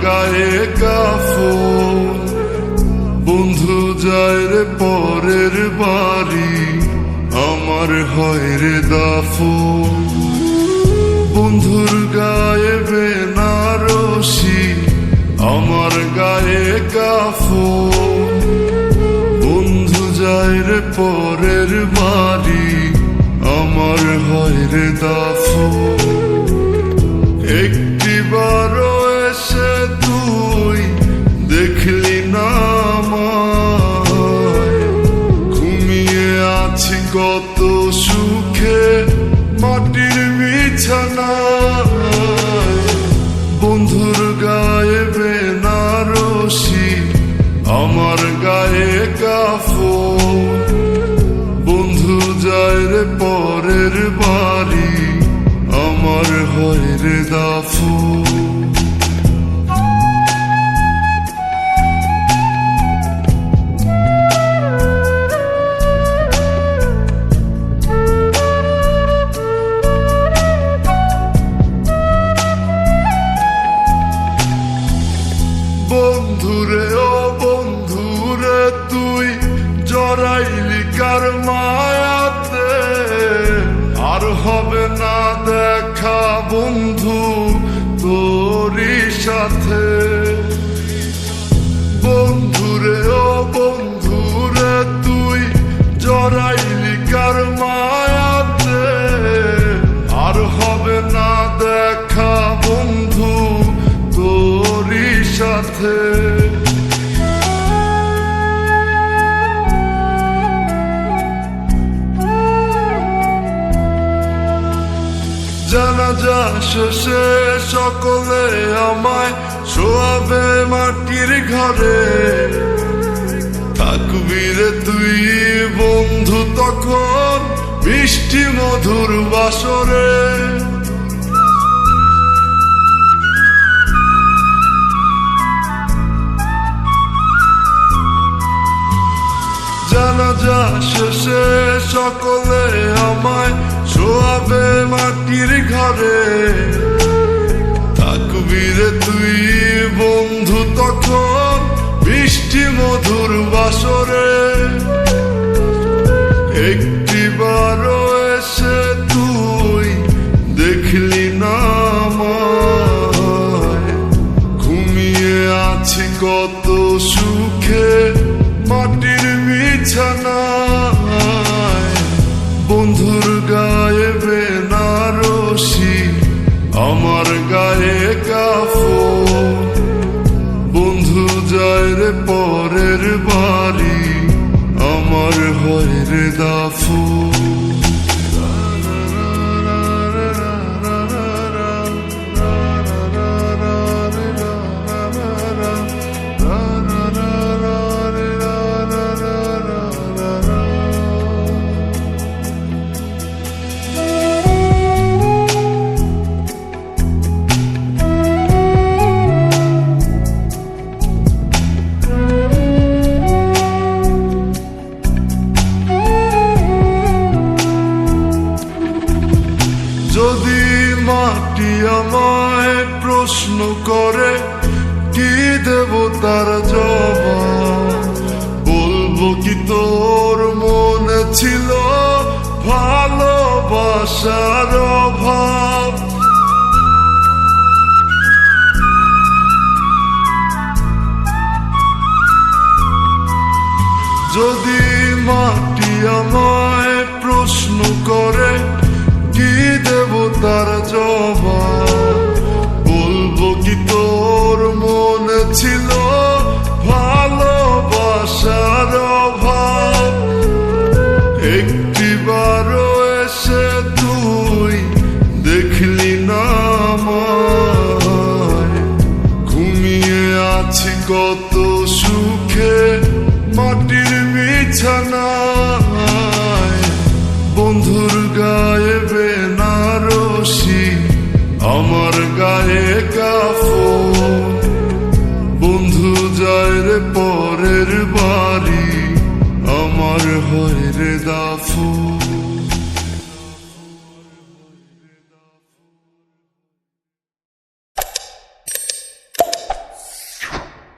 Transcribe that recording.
গায়ে কাফন। বন্ধু যায় রে পরের বাড়ি, আমার হয় রে দাফন। বন্ধুর গায়ে বেনারসি, আমার গায়ে কাফন। বন্ধু যায় রে পরের বাড়ি, আমার হয় রে দাফন। একটিবারও এসে তুই দেখলি না আমায়, ঘুমিয়ে আছি কত সুখে মাটির বিছানায়। বন্ধুর গায়ে বেনারসি, আমার গায়ে কাফন। বন্ধু যায় রে পরের বাড়ি, আমার হয় রে দাফন। বন্ধুরে ও বন্ধুরে তুই জড়াইলি কার মায়াতে, আর হবে না দেখা বন্ধু তোরই সাথে। বন্ধুরে ও বন্ধুরে তুই জড়াইলি কার মায়াতে, আর হবে না দেখা বন্ধু তোরই সাথে। জানাজা শেষে সকলে আমায় শোয়াবে মাটির ঘরে, থাকবি রে তুই বন্ধু তখন মিষ্টি মধুর বাসরে। জানাজা শেষে সকলে আমায় শোয়াবে মাটির ঘরে, থাকবি রে তুই বন্ধু তখন মিষ্টি মধুর বাসরে। একটিবারও এসে তুই দেখলি না আমায়, ঘুমিয়ে আছি কত সুখে মাটির বিছানায়। বন্ধুর গায়ে বেনারসি, আমার গায়ে কাফন। বন্ধু যায় রে পরের বাড়ি, আমার হয় রে দাফন। যদি মাটি আমায় প্রশ্ন করে, কি দেব তার জবাব? বলবো কি তোর মনে ছিল ভালোবাসার অভাব? যদি মাটি আমায় প্রশ্ন করে, কি দেব তার জবাব? বলবো কি তোর মনে ছিল ভালোবাসার অভাব? একটিবারও এসে তুই দেখলি না আমায়, ঘুমিয়ে আছি কত সুখে মাটির বিছানায়। বন্ধুর গায়ে বেনারসি, আমার গায়ে কাফন। বন্ধু যায় রে পরের বাড়ি, আমার হয় রে দাফন।